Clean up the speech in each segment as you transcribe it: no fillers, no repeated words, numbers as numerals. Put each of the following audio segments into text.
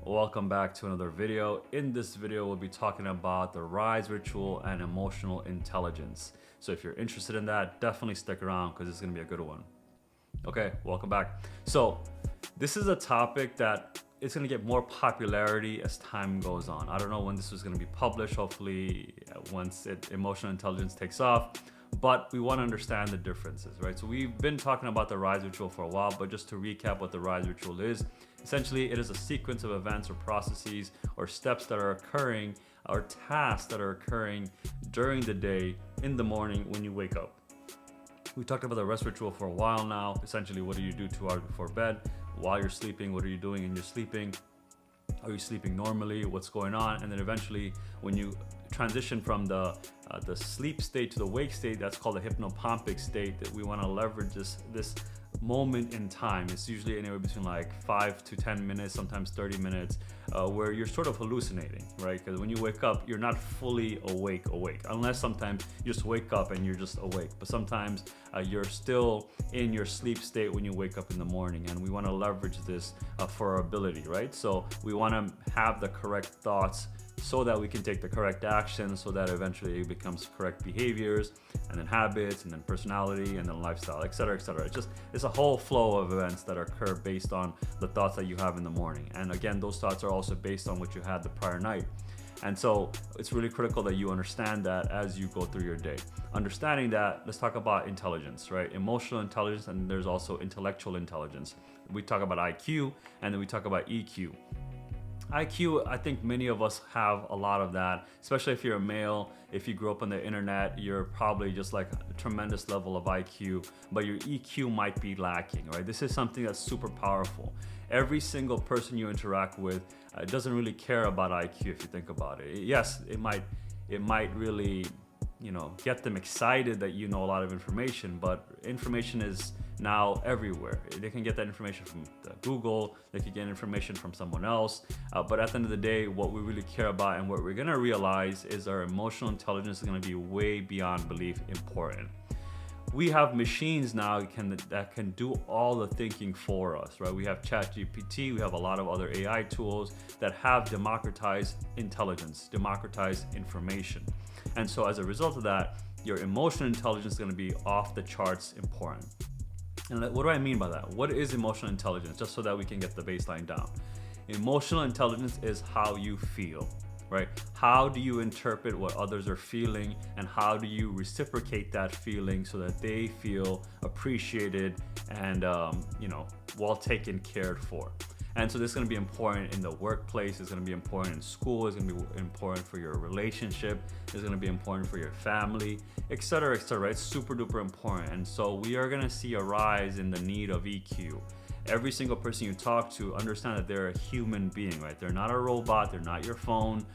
Welcome back to another video. In this video, we'll be talking about the RISE ritual and emotional intelligence. So if you're interested in that, definitely stick around because it's gonna be a good one. Okay, welcome back. So this is a topic that it's gonna get more popularity as time goes on. I don't know when this was gonna be published, hopefully once emotional intelligence takes off, but we wanna understand the differences, right? So we've been talking about the RISE ritual for a while, but just to recap what the RISE ritual is, essentially it is a sequence of events or processes or steps that are occurring or tasks that are occurring during the day in the morning when you wake up. We talked about the rest ritual for a while now. Essentially, what do you do 2 hours before bed? While you're sleeping, what are you doing in your sleeping? Are you sleeping normally? What's going on? And then eventually, when you transition from the sleep state to the wake state, that's called the hypnopompic state. That we want to leverage this moment in time. It's usually anywhere between like 5 to 10 minutes, sometimes 30 minutes, where you're sort of hallucinating, right? Because when you wake up, you're not fully awake, unless sometimes you just wake up and you're just awake. But sometimes you're still in your sleep state when you wake up in the morning, and we want to leverage this for our ability, right? So we want to have the correct thoughts so that we can take the correct action, so that eventually it becomes correct behaviors, and then habits, and then personality, and then lifestyle, etc., etc. It's a whole flow of events that occur based on the thoughts that you have in the morning. And again, those thoughts are also based on what you had the prior night. And so it's really critical that you understand that as you go through your day. Understanding that, let's talk about intelligence, right? Emotional intelligence, and there's also intellectual intelligence. We talk about IQ, and then we talk about EQ. IQ, I think many of us have a lot of that, especially if you're a male. If you grew up on the internet, you're probably just like a tremendous level of IQ, but your EQ might be lacking, right? This is something that's super powerful. Every single person you interact with doesn't really care about IQ if you think about it. Yes, it might really, get them excited that you know a lot of information, but information is now everywhere. They can get that information from Google, they can get information from someone else, but at the end of the day, what we really care about and what we're gonna realize is our emotional intelligence is gonna be way beyond belief important. We have machines now that can do all the thinking for us, right? We have ChatGPT, we have a lot of other AI tools that have democratized intelligence, democratized information. And so as a result of that, your emotional intelligence is gonna be off the charts important. And what do I mean by that? What is emotional intelligence? Just so that we can get the baseline down. Emotional intelligence is how you feel, right? How do you interpret what others are feeling, and how do you reciprocate that feeling so that they feel appreciated and well taken cared for? And so this is going to be important in the workplace, it's going to be important in school, it's going to be important for your relationship, it's going to be important for your family, etc., etc. It's super duper important. And so we are going to see a rise in the need of EQ. Every single person you talk to, understand that they're a human being, right? They're not a robot, they're not your phone,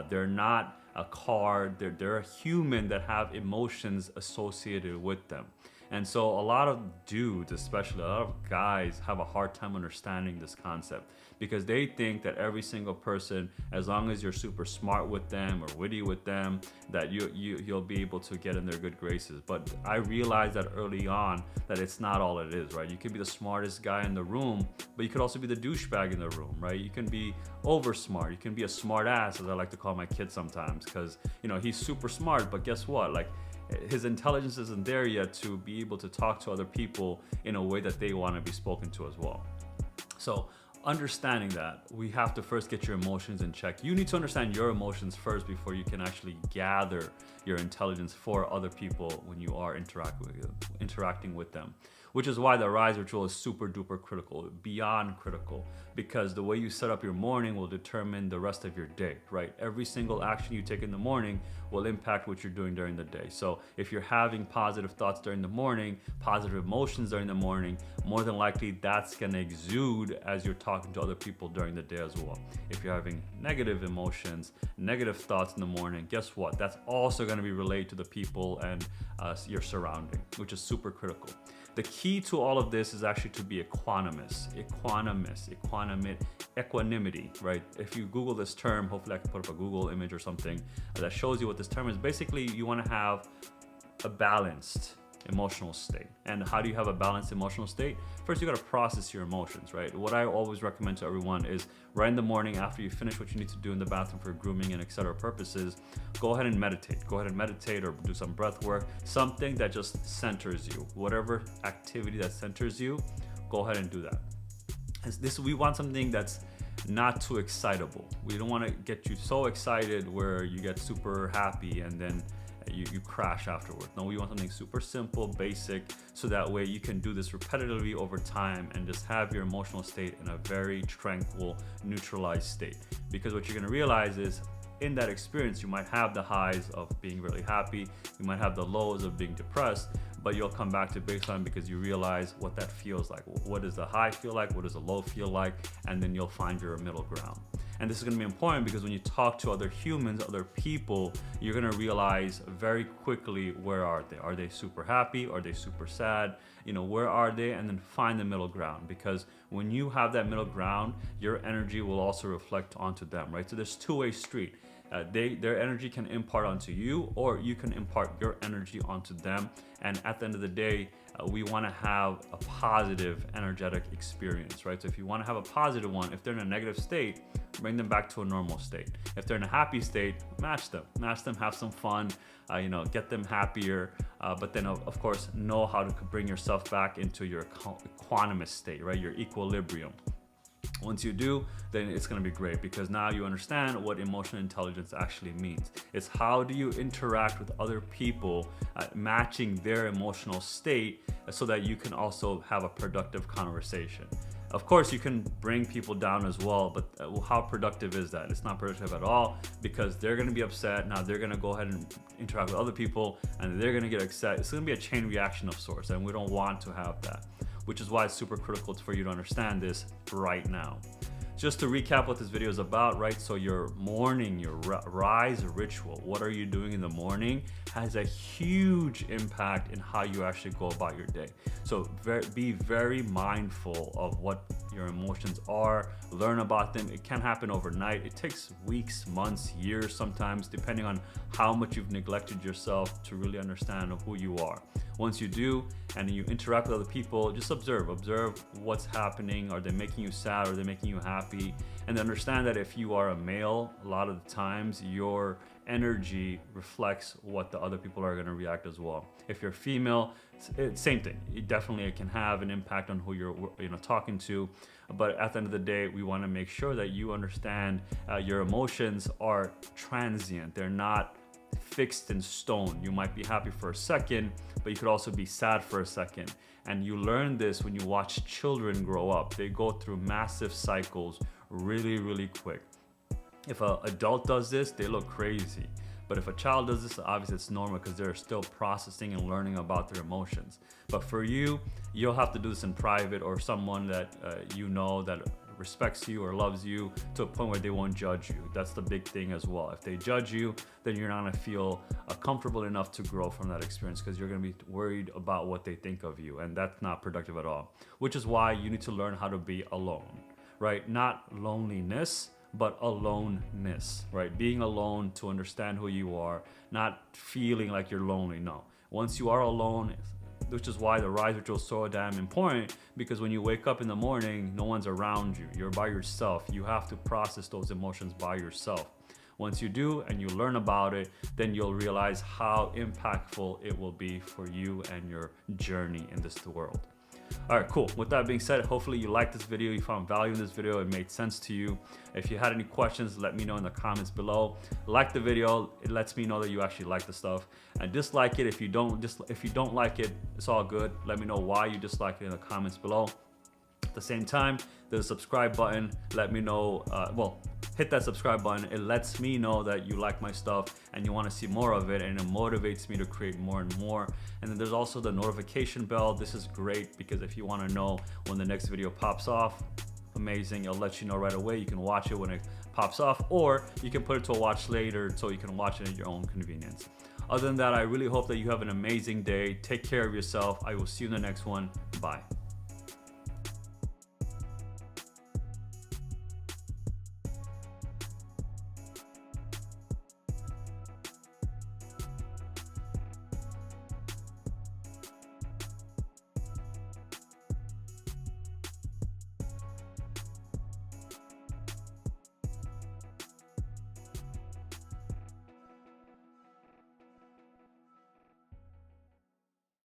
they're not a car, they're a human that have emotions associated with them. And so a lot of dudes, especially a lot of guys, have a hard time understanding this concept because they think that every single person, as long as you're super smart with them or witty with them, that you'll be able to get in their good graces. But I realized that early on that it's not all it is, right? You can be the smartest guy in the room, but you could also be the douchebag in the room, right? You can be over smart, you can be a smart ass, as I like to call my kid sometimes, because he's super smart, but guess what? Like, his intelligence isn't there yet to be able to talk to other people in a way that they want to be spoken to as well. So understanding that, we have to first get your emotions in check. You need to understand your emotions first before you can actually gather your intelligence for other people when you are interacting with them. Which is why the RISE ritual is super duper critical, beyond critical, because the way you set up your morning will determine the rest of your day, right? Every single action you take in the morning will impact what you're doing during the day. So if you're having positive thoughts during the morning, positive emotions during the morning, more than likely that's gonna exude as you're talking to other people during the day as well. If you're having negative emotions, negative thoughts in the morning, guess what? That's also gonna be relayed to the people and your surrounding, which is super critical. The key to all of this is actually to be equanimity, right? If you Google this term, hopefully I can put up a Google image or something that shows you what this term is. Basically, you want to have a balanced emotional state. And how do you have a balanced emotional state? First, you got to process your emotions, right? What I always recommend to everyone is right in the morning, after you finish what you need to do in the bathroom for grooming and etc. purposes, go ahead and meditate. Go ahead and meditate or do some breath work, something that just centers you. Whatever activity that centers you, go ahead and do that. We want something that's not too excitable. We don't want to get you so excited where you get super happy and then you crash afterward. No, we want something super simple, basic, so that way you can do this repetitively over time and just have your emotional state in a very tranquil, neutralized state. Because what you're going to realize is in that experience, you might have the highs of being really happy, you might have the lows of being depressed, but you'll come back to baseline because you realize what that feels like. What does the high feel like? What does the low feel like? And then you'll find your middle ground. And this is going to be important because when you talk to other humans, other people, you're going to realize very quickly, where are they? Are they super happy? Are they super sad? Where are they? And then find the middle ground, because when you have that middle ground, your energy will also reflect onto them, right? So there's two-way street. Their energy can impart onto you, or you can impart your energy onto them. And at the end of the day, we want to have a positive energetic experience, right? So if you want to have a positive one, if they're in a negative state, bring them back to a normal state. If they're in a happy state, match them, have some fun, get them happier. But then of course, know how to bring yourself back into your equanimous state, right? Your equilibrium. Once you do, then it's going to be great, because now you understand what emotional intelligence actually means. It's how do you interact with other people, matching their emotional state so that you can also have a productive conversation. Of course, you can bring people down as well, but how productive is that? It's not productive at all, because they're going to be upset. Now they're going to go ahead and interact with other people and they're going to get upset. It's going to be a chain reaction of sorts, and we don't want to have that, which is why it's super critical for you to understand this right now. Just to recap what this video is about, right? So your morning, your rise ritual, what are you doing in the morning, has a huge impact in how you actually go about your day. So be very mindful of what your emotions are, learn about them. It can happen overnight. It takes weeks, months, years sometimes, depending on how much you've neglected yourself to really understand who you are. Once you do, and you interact with other people, just observe what's happening. Are they making you sad? Are they making you happy? And understand that if you are a male, a lot of the times your energy reflects what the other people are going to react as well. If you're female, same thing. It can have an impact on who you're talking to. But at the end of the day, we want to make sure that you understand your emotions are transient. They're not fixed in stone. You might be happy for a second, but you could also be sad for a second. And you learn this when you watch children grow up. They go through massive cycles really, really quick. If an adult does this, they look crazy. But if a child does this, obviously it's normal because they're still processing and learning about their emotions. But for you, you'll have to do this in private, or someone that that respects you or loves you to a point where they won't judge you. That's the big thing as well. If they judge you, then you're not gonna feel comfortable enough to grow from that experience, because you're gonna be worried about what they think of you, and that's not productive at all. Which is why you need to learn how to be alone, right? Not loneliness, but aloneness, right? Being alone to understand who you are, not feeling like you're lonely. No, once you are alone, which is why the rise ritual is so damn important, because when you wake up in the morning, no one's around you. You're by yourself. You have to process those emotions by yourself. Once you do and you learn about it, then you'll realize how impactful it will be for you and your journey in this world. All right, cool. With that being said, hopefully you liked this video, you found value in this video, it made sense to you. If you had any questions, let me know in the comments below. Like the video, it lets me know that you actually like the stuff. And dislike it if you don't like it, it's all good. Let me know why you dislike it in the comments below. At the same time, there's a subscribe button. Let me know, hit that subscribe button. It lets me know that you like my stuff and you want to see more of it, and it motivates me to create more and more. And then there's also the notification bell. This is great because if you want to know when the next video pops off, amazing, it'll let you know right away. You can watch it when it pops off, or you can put it to a watch later so you can watch it at your own convenience. Other than that, I really hope that you have an amazing day. Take care of yourself. I will see you in the next one. Bye.